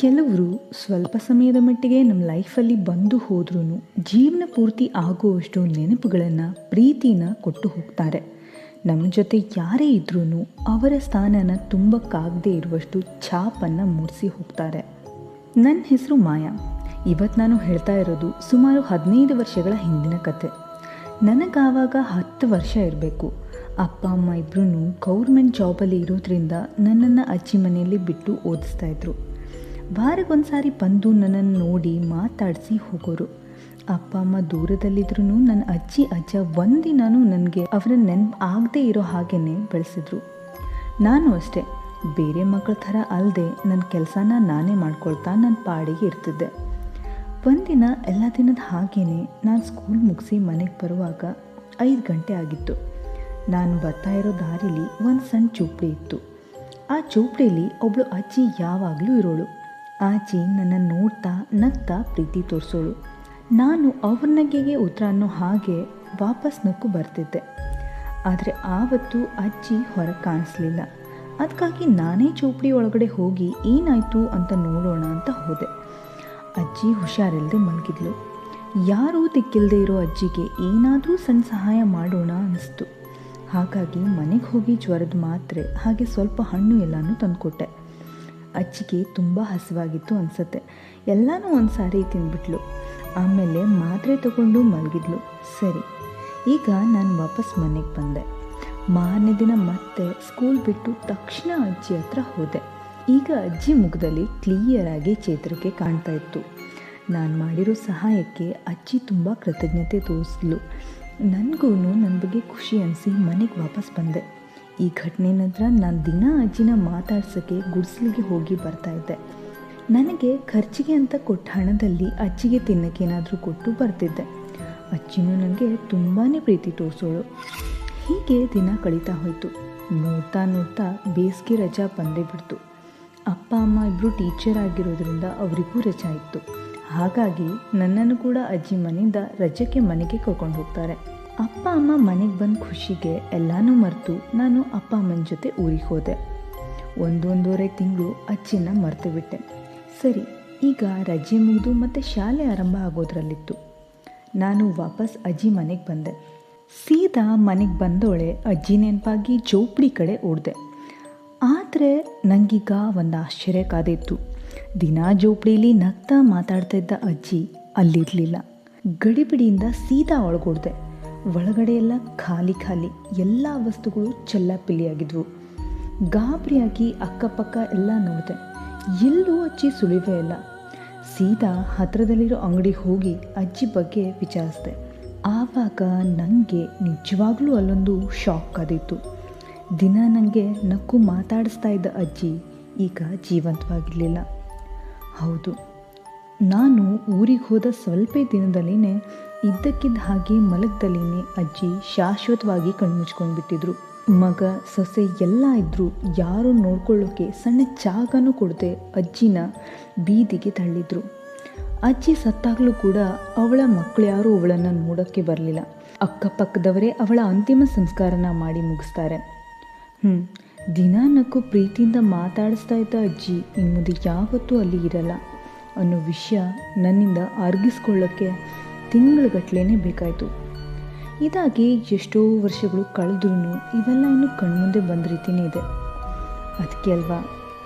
ಕೆಲವರು ಸ್ವಲ್ಪ ಸಮಯದ ಮಟ್ಟಿಗೆ ನಮ್ಮ ಲೈಫಲ್ಲಿ ಬಂದು ಹೋದ್ರೂ ಜೀವನ ಪೂರ್ತಿ ಆಗುವಷ್ಟು ನೆನಪುಗಳನ್ನು ಪ್ರೀತಿನ ಕೊಟ್ಟು ಹೋಗ್ತಾರೆ. ನಮ್ಮ ಜೊತೆ ಯಾರೇ ಇದ್ರೂ ಅವರ ಸ್ಥಾನನ ತುಂಬಕ್ಕಾಗದೇ ಇರುವಷ್ಟು ಛಾಪನ್ನು ಮೂಡಿಸಿ ಹೋಗ್ತಾರೆ. ನನ್ನ ಹೆಸರು ಮಾಯಾ. ಇವತ್ತು ನಾನು ಹೇಳ್ತಾ ಇರೋದು ಸುಮಾರು 15 ವರ್ಷಗಳ ಹಿಂದಿನ ಕತೆ. ನನಗಾವಾಗ 10 ವರ್ಷ ಇರಬೇಕು. ಅಪ್ಪ ಅಮ್ಮ ಇಬ್ಬರೂ ಗೌರ್ಮೆಂಟ್ ಜಾಬಲ್ಲಿ ಇರೋದ್ರಿಂದ ನನ್ನನ್ನು ಅಜ್ಜಿ ಮನೆಯಲ್ಲಿ ಬಿಟ್ಟು ಓದಿಸ್ತಾಯಿದ್ರು. ವಾರಕ್ಕೊಂದ್ಸಾರಿ ಬಂದು ನನ್ನನ್ನು ನೋಡಿ ಮಾತಾಡಿಸಿ ಹೋಗೋರು. ಅಪ್ಪ ಅಮ್ಮ ದೂರದಲ್ಲಿದ್ರೂ ನನ್ನ ಅಜ್ಜಿ ಅಜ್ಜ ಒಂದಿನಾನು ನನಗೆ ಅವರ ನೆನಪು ಆಗದೆ ಇರೋ ಹಾಗೇ ಬೆಳೆಸಿದ್ರು. ನಾನು ಅಷ್ಟೇ, ಬೇರೆ ಮಕ್ಕಳ ಥರ ಅಲ್ಲದೆ ನನ್ನ ಕೆಲಸನ ನಾನೇ ಮಾಡ್ಕೊಳ್ತಾ ನನ್ನ ಪಾಡಿಗೆ ಇರ್ತಿದ್ದೆ. ಒಂದಿನ ಎಲ್ಲ ದಿನದ ಹಾಗೇ ನಾನು ಸ್ಕೂಲ್ ಮುಗಿಸಿ ಮನೆಗೆ ಬರುವಾಗ 5 ಗಂಟೆ ಆಗಿತ್ತು. ನಾನು ಬರ್ತಾ ಇರೋ ದಾರಿಲಿ ಒಂದು ಸಣ್ಣ ಚೂಪಡಿ ಇತ್ತು. ಆ ಚೂಪಡಿಲಿ ಒಬ್ಬಳು ಅಜ್ಜಿ ಯಾವಾಗಲೂ ಇರೋಳು. ಆ ಅಜ್ಜಿ ನನ್ನನ್ನು ನೋಡ್ತಾ ನಗ್ತಾ ಪ್ರೀತಿ ತೋರಿಸೋಳು. ನಾನು ಅವ್ರ ನಗೆಗೆ ಉತ್ತರ ಅನ್ನೋ ಹಾಗೆ ವಾಪಸ್ ನಕ್ಕು ಬರ್ತಿದ್ದೆ. ಆದರೆ ಆವತ್ತು ಅಜ್ಜಿ ಹೊರಗೆ ಕಾಣಿಸ್ಲಿಲ್ಲ. ಅದಕ್ಕಾಗಿ ನಾನೇ ಚೌಪಡಿ ಒಳಗಡೆ ಹೋಗಿ ಏನಾಯಿತು ಅಂತ ನೋಡೋಣ ಅಂತ ಹೋದೆ. ಅಜ್ಜಿ ಹುಷಾರಿಲ್ಲದೆ ಮಲಗಿದ್ಲು. ಯಾರೂ ದಿಕ್ಕಿಲ್ಲದೆ ಇರೋ ಅಜ್ಜಿಗೆ ಏನಾದರೂ ಸಣ್ಣ ಸಹಾಯ ಮಾಡೋಣ ಅನಿಸ್ತು. ಹಾಗಾಗಿ ಮನೆಗೆ ಹೋಗಿ ಜ್ವರದ ಮಾತ್ರೆ ಹಾಗೆ ಸ್ವಲ್ಪ ಹಣ್ಣು ಎಲ್ಲನೂ ತಂದುಕೊಟ್ಟೆ. ಅಜ್ಜಿಗೆ ತುಂಬ ಹಸಿವಾಗಿತ್ತು ಅನಿಸುತ್ತೆ. ಎಲ್ಲನೂ ಒಂದು ಸಾರಿ ತಿಂದ್ಬಿಟ್ಲು. ಆಮೇಲೆ ಮಾತ್ರೆ ತಗೊಂಡು ಮಲಗಿದ್ಲು. ಸರಿ, ಈಗ ನಾನು ವಾಪಸ್ ಮನೆಗೆ ಬಂದೆ. ಮಾರನೇ ದಿನ ಮತ್ತೆ ಸ್ಕೂಲ್ ಬಿಟ್ಟು ತಕ್ಷಣ ಅಜ್ಜಿ ಹತ್ರ ಹೋದೆ. ಈಗ ಅಜ್ಜಿ ಮುಖದಲ್ಲಿ ಕ್ಲಿಯರಾಗಿ ಚೇತರಿಕೆ ಕಾಣ್ತಾ ಇತ್ತು. ನಾನು ಮಾಡಿರೋ ಸಹಾಯಕ್ಕೆ ಅಜ್ಜಿ ತುಂಬ ಕೃತಜ್ಞತೆ ತೋರಿಸಿದ್ಲು. ನನಗೂ ನನ್ನ ಬಗ್ಗೆ ಖುಷಿ ಅನಿಸಿ ಮನೆಗೆ ವಾಪಸ್ ಬಂದೆ. ಈ ಘಟನೆ ನಂತರ ನಾನು ದಿನ ಅಜ್ಜಿನ ಮಾತಾಡ್ಸೋಕ್ಕೆ ಗುಡಿಸಲಿಗೆ ಹೋಗಿ ಬರ್ತಾಯಿದ್ದೆ. ನನಗೆ ಖರ್ಚಿಗೆ ಅಂತ ಕೊಟ್ಟ ಹಣದಲ್ಲಿ ಅಜ್ಜಿಗೆ ತಿನ್ನೋಕ್ಕೆ ಏನಾದರೂ ಕೊಟ್ಟು ಬರ್ತಿದ್ದೆ. ಅಜ್ಜಿನೂ ನನಗೆ ತುಂಬಾ ಪ್ರೀತಿ ತೋರಿಸೋಳು. ಹೀಗೆ ದಿನ ಕಳೀತಾ ಹೋಯಿತು. ನೋಡ್ತಾ ನೋಡ್ತಾ ಬೇಸಿಗೆ ರಜಾ ಬಂದೇ ಬಿಡ್ತು. ಅಪ್ಪ ಅಮ್ಮ ಇಬ್ಬರು ಟೀಚರ್ ಆಗಿರೋದ್ರಿಂದ ಅವರಿಗೂ ರಜಾ ಇತ್ತು. ಹಾಗಾಗಿ ನನ್ನನ್ನು ಕೂಡ ಅಜ್ಜಿ ಮನೆಯಿಂದ ರಜಕ್ಕೆ ಮನೆಗೆ ಕರ್ಕೊಂಡು ಹೋಗ್ತಾರೆ. ಅಪ್ಪ ಅಮ್ಮ ಮನೆಗೆ ಬಂದ ಖುಷಿಗೆ ಎಲ್ಲನೂ ಮರೆತು ನಾನು ಅಪ್ಪ ಅಮ್ಮನ ಜೊತೆ ಊರಿಗೆ ಹೋದೆ. 1.5 ತಿಂಗಳು ಅಜ್ಜಿನ ಮರೆತು ಬಿಟ್ಟೆ. ಸರಿ, ಈಗ ರಜೆ ಮುಗಿದು ಮತ್ತು ಶಾಲೆ ಆರಂಭ ಆಗೋದ್ರಲ್ಲಿತ್ತು. ನಾನು ವಾಪಸ್ ಅಜ್ಜಿ ಮನೆಗೆ ಬಂದೆ. ಸೀದಾ ಮನೆಗೆ ಬಂದೋಳೆ ಅಜ್ಜಿ ನೆನಪಾಗಿ ಚೌಪಡಿ ಕಡೆ ಓಡಿದೆ. ಆದರೆ ನನಗೀಗ ಒಂದು ಆಶ್ಚರ್ಯ ಕಾದಿತ್ತು. ದಿನ ಜೋಪಡಿಲಿ ನಗ್ತಾ ಮಾತಾಡ್ತಾ ಇದ್ದ ಅಜ್ಜಿ ಅಲ್ಲಿರಲಿಲ್ಲ. ಗಡಿಬಿಡಿಯಿಂದ ಸೀದಾ ಒಳಗೋಡ್ದೆ. ಒಳಗಡೆ ಎಲ್ಲ ಖಾಲಿ ಖಾಲಿ, ಎಲ್ಲ ವಸ್ತುಗಳು ಚೆಲ್ಲಾಪಿಲ್ಲಿಯಾಗಿದ್ವು. ಗಾಬರಿಯಾಗಿ ಅಕ್ಕಪಕ್ಕ ಎಲ್ಲ ನೋಡಿದೆ. ಎಲ್ಲೂ ಅಜ್ಜಿ ಸುಳಿವೇ ಇಲ್ಲ. ಸೀದಾ ಹತ್ತಿರದಲ್ಲಿರೋ ಅಂಗಡಿಗೆ ಹೋಗಿ ಅಜ್ಜಿ ಬಗ್ಗೆ ವಿಚಾರಿಸಿದೆ. ಆವಾಗ ನನಗೆ ನಿಜವಾಗ್ಲೂ ಅಲ್ಲೊಂದು ಶಾಕ್ ಆದಿತ್ತು. ದಿನ ನನಗೆ ನಕ್ಕು ಮಾತಾಡಿಸ್ತಾ ಇದ್ದ ಅಜ್ಜಿ ಈಗ ಜೀವಂತವಾಗಿರಲಿಲ್ಲ. ಹೌದು, ನಾನು ಊರಿಗೆ ಹೋದ ಸ್ವಲ್ಪ ದಿನದಲ್ಲಿನೇ ಇದ್ದಕ್ಕಿದ್ದ ಹಾಗೆ ಮಲಗದಲ್ಲಿನೇ ಅಜ್ಜಿ ಶಾಶ್ವತವಾಗಿ ಕಣ್ಮುಚ್ಕೊಂಡು ಬಿಟ್ಟಿದ್ರು. ಮಗ ಸೊಸೆ ಎಲ್ಲ ಇದ್ದರೂ ಯಾರೂ ನೋಡ್ಕೊಳ್ಳೋಕ್ಕೆ ಸಣ್ಣ ಜಾಗನೂ ಕೊಡದೆ ಅಜ್ಜಿನ ಬೀದಿಗೆ ತಳ್ಳಿದ್ರು. ಅಜ್ಜಿ ಸತ್ತಾಗಲೂ ಕೂಡ ಅವಳ ಮಕ್ಕಳು ಯಾರೂ ಅವಳನ್ನು ನೋಡೋಕ್ಕೆ ಬರಲಿಲ್ಲ. ಅಕ್ಕಪಕ್ಕದವರೇ ಅವಳ ಅಂತಿಮ ಸಂಸ್ಕಾರನ ಮಾಡಿ ಮುಗಿಸ್ತಾರೆ. ದಿನ ನಕ್ಕು ಪ್ರೀತಿಯಿಂದ ಮಾತಾಡಿಸ್ತಾ ಇದ್ದ ಅಜ್ಜಿ ಇನ್ಮುಂದೆ ಯಾವತ್ತೂ ಅಲ್ಲಿ ಇರಲ್ಲ ಅನ್ನೋ ವಿಷಯ ನನ್ನಿಂದ ಅರ್ಗಿಸ್ಕೊಳ್ಳೋಕ್ಕೆ ತಿಂಗಳುಗಟ್ಟಲೆ ಬೇಕಾಯಿತು. ಇದಾಗಿ ಎಷ್ಟೋ ವರ್ಷಗಳು ಕಳೆದ್ರೂ ಇವೆಲ್ಲ ಇನ್ನೂ ಕಣ್ಮುಂದೆ ಬಂದ ರೀತಿಯೇ ಇದೆ. ಅದಕ್ಕೆ ಅಲ್ವಾ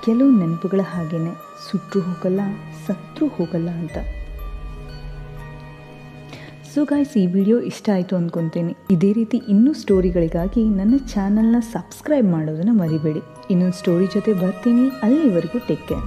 ಕೆಲವು ನೆನಪುಗಳ ಹಾಗೇನೆ ಸುಟ್ಟರೂ ಹೋಗಲ್ಲ, ಸತ್ತರೂ ಹೋಗಲ್ಲ ಅಂತ. ಸೊ ಗಾಯ್ಸ್, ಈ ವಿಡಿಯೋ ಇಷ್ಟ ಆಯಿತು ಅಂದ್ಕೊತೀನಿ. ಇದೇ ರೀತಿ ಇನ್ನೂ ಸ್ಟೋರಿಗಳಿಗಾಗಿ ನನ್ನ ಚಾನಲ್ನ ಸಬ್ಸ್ಕ್ರೈಬ್ ಮಾಡೋದನ್ನು ಮರಿಬೇಡಿ. ಇನ್ನೊಂದು ಸ್ಟೋರಿ ಜೊತೆ ಬರ್ತೀನಿ. ಅಲ್ಲಿವರೆಗೂ ಟೇಕ್ ಕೇರ್.